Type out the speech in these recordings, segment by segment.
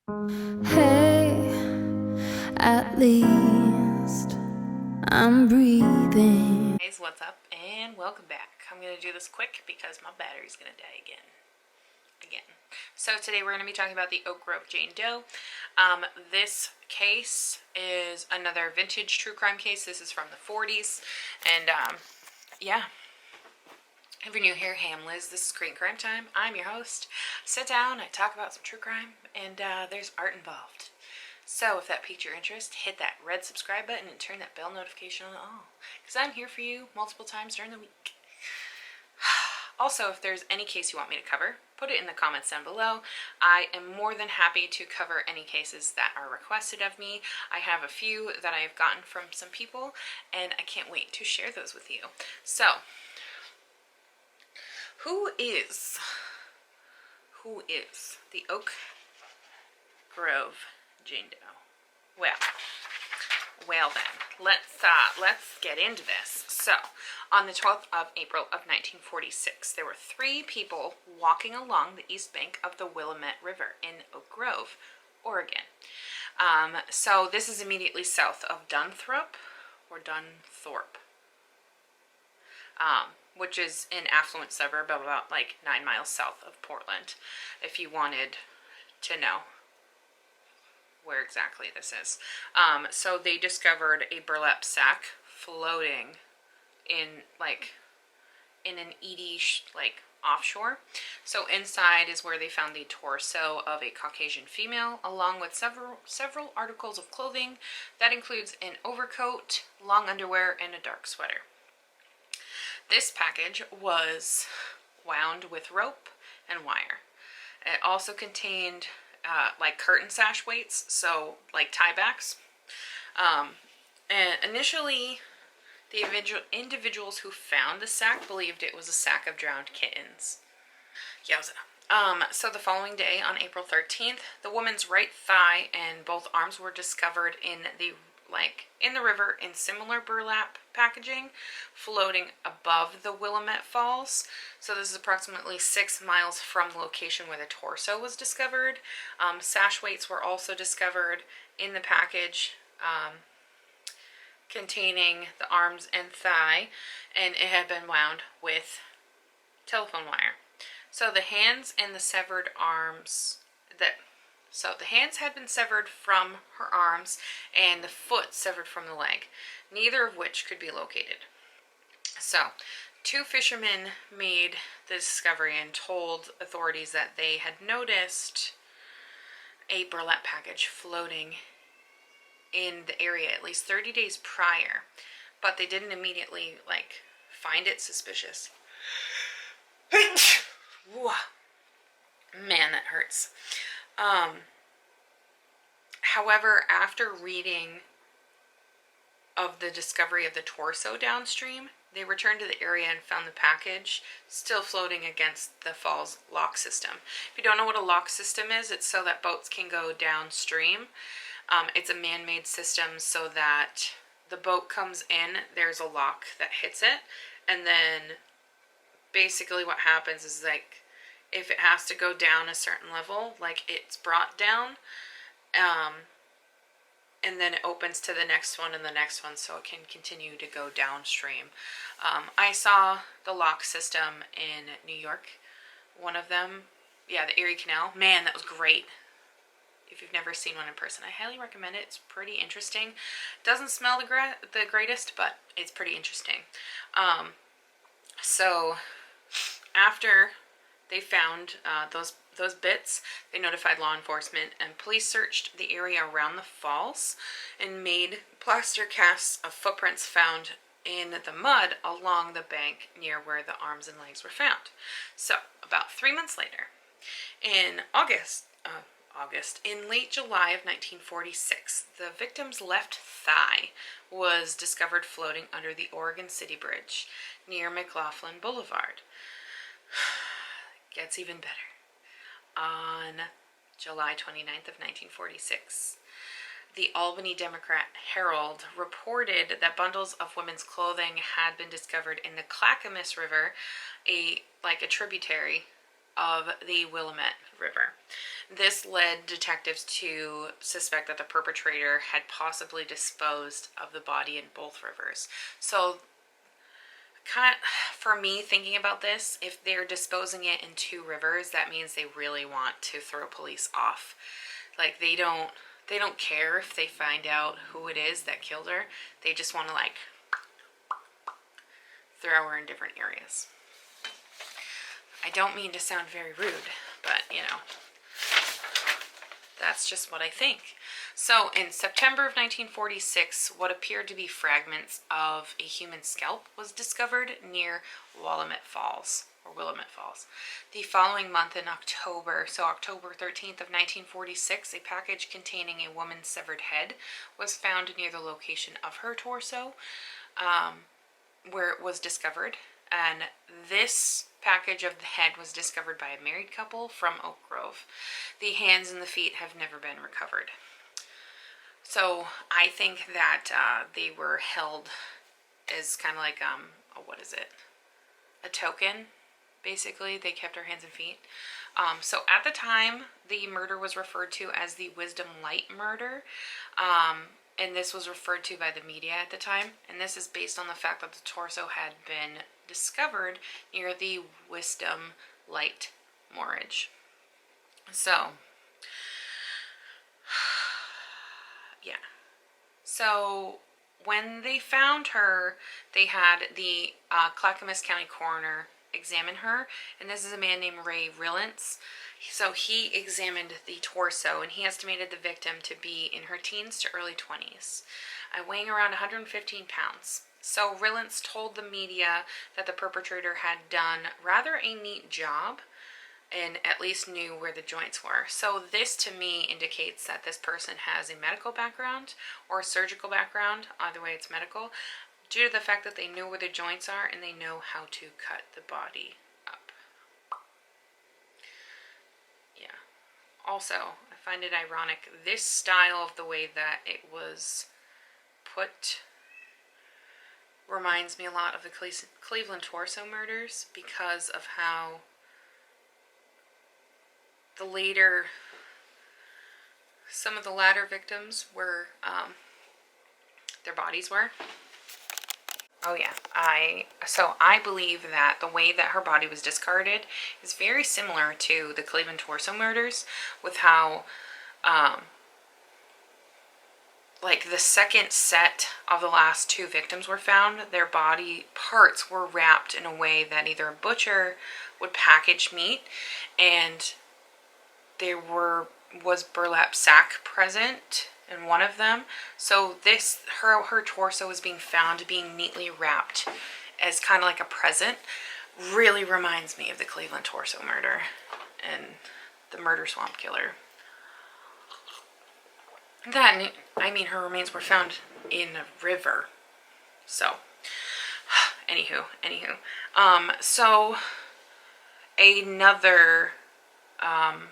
Hey, at least I'm breathing. Guys, what's up and welcome back. I'm going to do this quick because my battery's going to die again. So today we're going to be talking about the Grove Jane Doe. This case is another vintage true crime case. This is from the 40s. And yeah, if you're new here, hey, I'm Liz. This is Great Crime Time. I'm your host. I sit down, I talk about some true crime, and there's art involved. So if that piqued your interest, hit that red subscribe button and turn that bell notification on all, because I'm here for you multiple times during the week. Also, if there's any case you want me to cover, put it in the comments down below. I am more than happy to cover any cases that are requested of me. I have a few that I have gotten from some people, and I can't wait to share those with you. So, who is the Oak Grove Jane Doe? Well then, let's get into this. So, on the 12th of April of 1946, there were 3 people walking along the east bank of the Willamette River in Oak Grove, Oregon. So this is immediately south of Dunthorpe, which is an affluent suburb about like 9 miles south of Portland, if you wanted to know where exactly this is. So they discovered a burlap sack floating in an eddy offshore. So inside is where they found the torso of a Caucasian female, along with several articles of clothing. That includes an overcoat, long underwear, and a dark sweater. This package was wound with rope and wire. It also contained curtain sash weights, so like tiebacks. And initially, the individuals who found the sack believed it was a sack of drowned kittens. Yowza. So the following day, on April 13th, the woman's right thigh and both arms were discovered in the river in similar burlap packaging, floating above the Willamette Falls. So this is approximately 6 miles from the location where the torso was discovered. Sash weights were also discovered in the package, containing the arms and thigh, and it had been wound with telephone wire. So the hands and the severed arms the hands had been severed from her arms and the foot severed from the leg, neither of which could be located. So 2 fishermen made the discovery and told authorities that they had noticed a burlap package floating in the area at least 30 days prior, but they didn't immediately find it suspicious. Man, that hurts. However, after reading of the discovery of the torso downstream, they returned to the area and found the package still floating against the fall's lock system. If you don't know what a lock system is, it's so that boats can go downstream. It's a man-made system so that the boat comes in, there's a lock that hits it, and then basically what happens is if it has to go down a certain level, it's brought down, and then it opens to the next one and the next one, so it can continue to go downstream. I saw the lock system in New York, one of them, the Erie Canal. Man, that was great. If you've never seen one in person, I highly recommend it. It's pretty interesting. Doesn't smell the greatest, but it's pretty interesting. So after they found those bits, they notified law enforcement, and police searched the area around the falls and made plaster casts of footprints found in the mud along the bank near where the arms and legs were found. So about 3 months later, in in late July of 1946, the victim's left thigh was discovered floating under the Oregon City Bridge near McLaughlin Boulevard. Gets even better. On July 29th of 1946, the Albany Democrat-Herald reported that bundles of women's clothing had been discovered in the Clackamas River, a tributary of the Willamette River. This led detectives to suspect that the perpetrator had possibly disposed of the body in both rivers. So, kind of, for me, thinking about this, if they're disposing it in two rivers, that means they really want to throw police off. Like, they don't care if they find out who it is that killed her. They just want to, like, throw her in different areas. I don't mean to sound very rude, but, you know, that's just what I think. So, in September of 1946, what appeared to be fragments of a human scalp was discovered near Willamette Falls. The following month in October, so October 13th of 1946, a package containing a woman's severed head was found near the location of her torso, where it was discovered. And this package of the head was discovered by a married couple from Oak Grove. The hands and the feet have never been recovered. So I think that they were held as kind of like, a token, basically. They kept her hands and feet. So at the time, the murder was referred to as the Wisdom Light murder. And this was referred to by the media at the time. And this is based on the fact that the torso had been discovered near the Wisdom Light moorage. So, yeah. So, when they found her, they had the Clackamas County coroner examine her. And this is a man named Ray Rillance. So he examined the torso, and he estimated the victim to be in her teens to early 20s, weighing around 115 pounds. So Rillance told the media that the perpetrator had done rather a neat job and at least knew where the joints were. So this to me indicates that this person has a medical background or a surgical background. Either way, it's medical, due to the fact that they know where the joints are and they know how to cut the body up. Yeah. Also, I find it ironic, this style of the way that it was put reminds me a lot of the Cleveland torso murders, because of how some of the latter victims were, their bodies were. Oh yeah, I believe that the way that her body was discarded is very similar to the Cleveland torso murders, with how, like the second set of the last two victims were found, their body parts were wrapped in a way that either a butcher would package meat, and there was burlap sack present in one of them. So this, her torso was being found being neatly wrapped as kind of like a present. Really reminds me of the Cleveland torso murder and the murder swamp killer. Then, I mean, her remains were found in a river. So, anywho. So another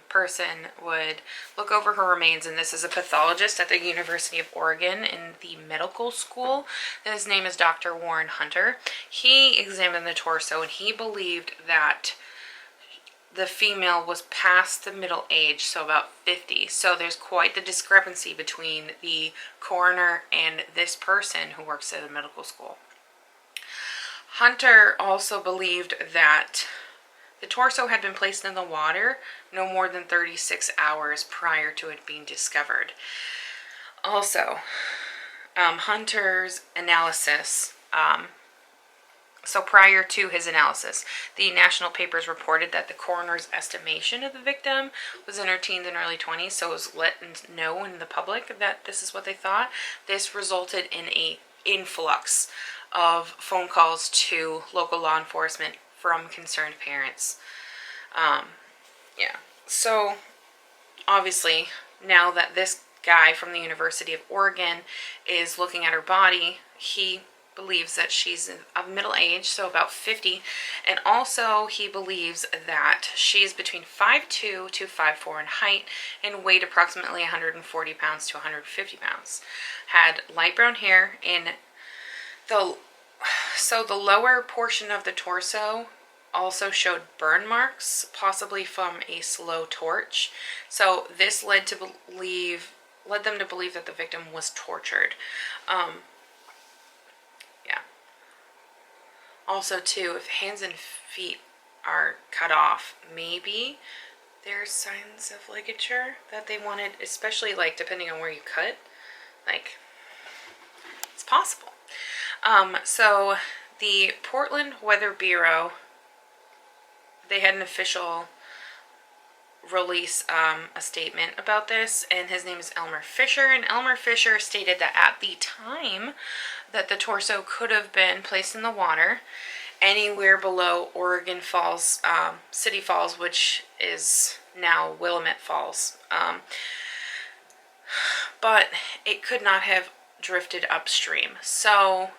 person would look over her remains, and this is a pathologist at the University of Oregon in the medical school. His name is Dr. Warren Hunter. He examined the torso, and he believed that the female was past the middle age, so about 50. So there's quite the discrepancy between the coroner and this person who works at a medical school. Hunter also believed that the torso had been placed in the water no more than 36 hours prior to it being discovered. Also, Hunter's analysis, so prior to his analysis, the national papers reported that the coroner's estimation of the victim was in her teens and early 20s, so it was let know in the public that this is what they thought. This resulted in an influx of phone calls to local law enforcement from concerned parents. Yeah. So, obviously, now that this guy from the University of Oregon is looking at her body, he believes that she's of middle age, so about 50, and also he believes that she's between 5'2" to 5'4" in height and weighed approximately 140 pounds to 150 pounds. Had light brown hair, and the lower portion of the torso also showed burn marks, possibly from a slow torch. So this led them to believe that the victim was tortured. Yeah. Also, too, if hands and feet are cut off, maybe there's signs of ligature that they wanted, especially like depending on where you cut. Like, it's possible. So the Portland Weather Bureau, they had an official release a statement about this, and his name is Elmer Fisher, and Elmer Fisher stated that at the time that the torso could have been placed in the water anywhere below Oregon Falls, City Falls, which is now Willamette Falls, but it could not have drifted upstream. So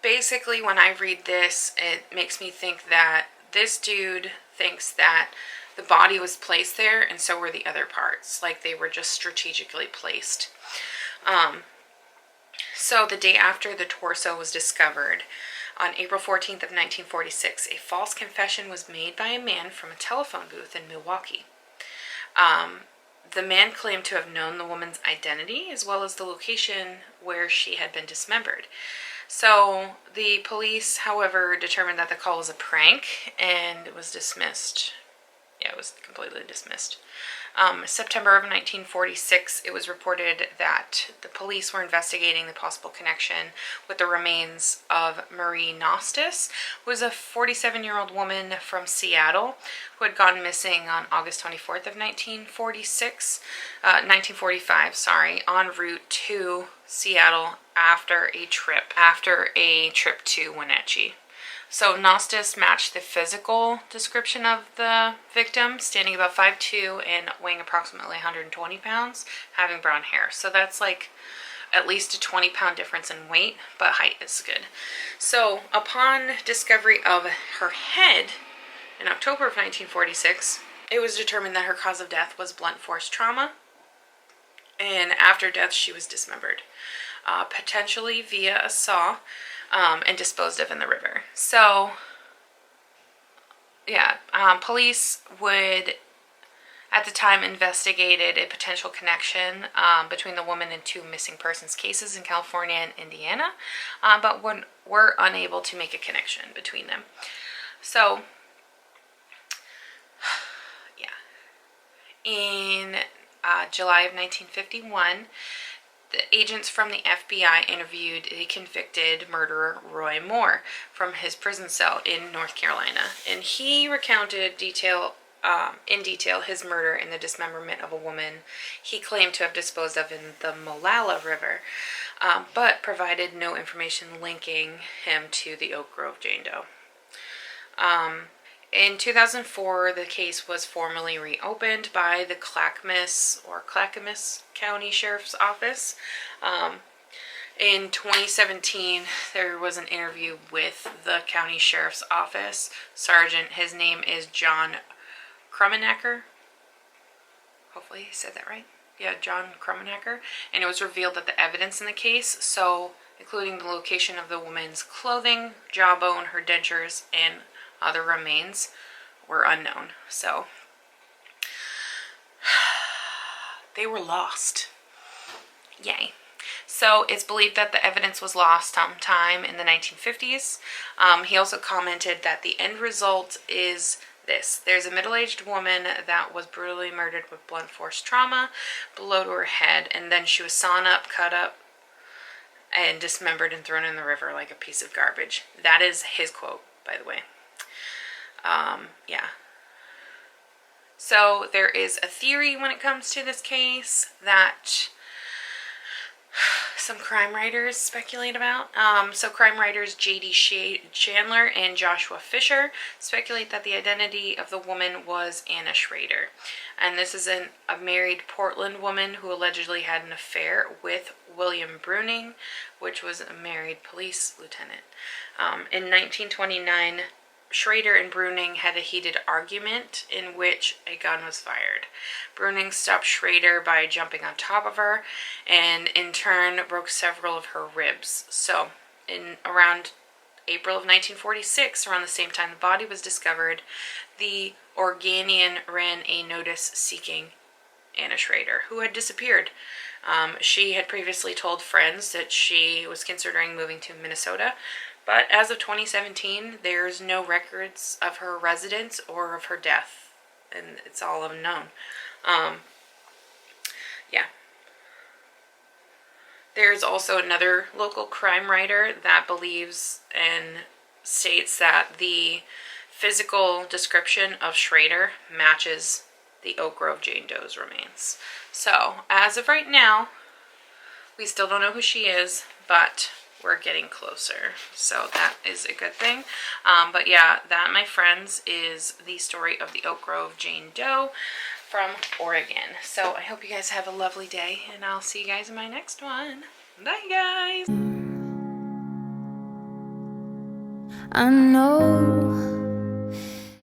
basically, when I read this, it makes me think that this dude thinks that the body was placed there, and so were the other parts. Like, they were just strategically placed. So the day after the torso was discovered, on April 14th of 1946, a false confession was made by a man from a telephone booth in Milwaukee. The man claimed to have known the woman's identity as well as the location where she had been dismembered. So the police, however, determined that the call was a prank, and it was dismissed. Yeah, it was completely dismissed. September of 1946, it was reported that the police were investigating the possible connection with the remains of Marie Nostis, who was a 47-year-old woman from Seattle who had gone missing on August 24th of 1945, en route to Seattle after a trip to Wenatchee. So Nostis matched the physical description of the victim, standing about 5'2" and weighing approximately 120 pounds, having brown hair. So that's like at least a 20-pound difference in weight, but height is good. So upon discovery of her head in October of 1946, it was determined that her cause of death was blunt force trauma, and after death she was dismembered, potentially via a saw, and disposed of in the river. So, yeah, police would, at the time, investigated a potential connection between the woman and two missing persons cases in California and Indiana, but were unable to make a connection between them. So, yeah. In July of 1951, the agents from the FBI interviewed the convicted murderer Roy Moore from his prison cell in North Carolina, and he recounted in detail his murder and the dismemberment of a woman he claimed to have disposed of in the Molalla River, but provided no information linking him to the Oak Grove Jane Doe. In 2004, the case was formally reopened by the Clackamas County Sheriff's Office. In 2017, there was an interview with the County Sheriff's Office Sergeant. His name is John Krummenacker. Hopefully I said that right. Yeah, John Krummenacker. And it was revealed that the evidence in the case, so including the location of the woman's clothing, jawbone, her dentures, and other remains, were unknown. So they were lost. Yay. So it's believed that the evidence was lost sometime in the 1950s. He also commented that the end result is this. There's a middle-aged woman that was brutally murdered with blunt force trauma below to her head, and then she was sawn up, cut up, and dismembered and thrown in the river like a piece of garbage. That is his quote, by the way. Yeah. So there is a theory when it comes to this case that some crime writers speculate about. So crime writers J.D. Chandler and Joshua Fisher speculate that the identity of the woman was Anna Schrader. And this is a married Portland woman who allegedly had an affair with William Bruning, which was a married police lieutenant. In 1929, Schrader and Bruning had a heated argument in which a gun was fired. Bruning stopped Schrader by jumping on top of her and in turn broke several of her ribs. So around April of 1946, around the same time the body was discovered, the Oregonian ran a notice seeking Anna Schrader, who had disappeared. She had previously told friends that she was considering moving to Minnesota, but as of 2017, there's no records of her residence or of her death, and it's all unknown. Yeah. There's also another local crime writer that believes and states that the physical description of Schrader matches the Oak Grove Jane Doe's remains. So, as of right now, we still don't know who she is, but we're getting closer. So that is a good thing. But yeah, that, my friends, is the story of the Oak Grove Jane Doe from Oregon. So I hope you guys have a lovely day, and I'll see you guys in my next one. Bye, guys. I know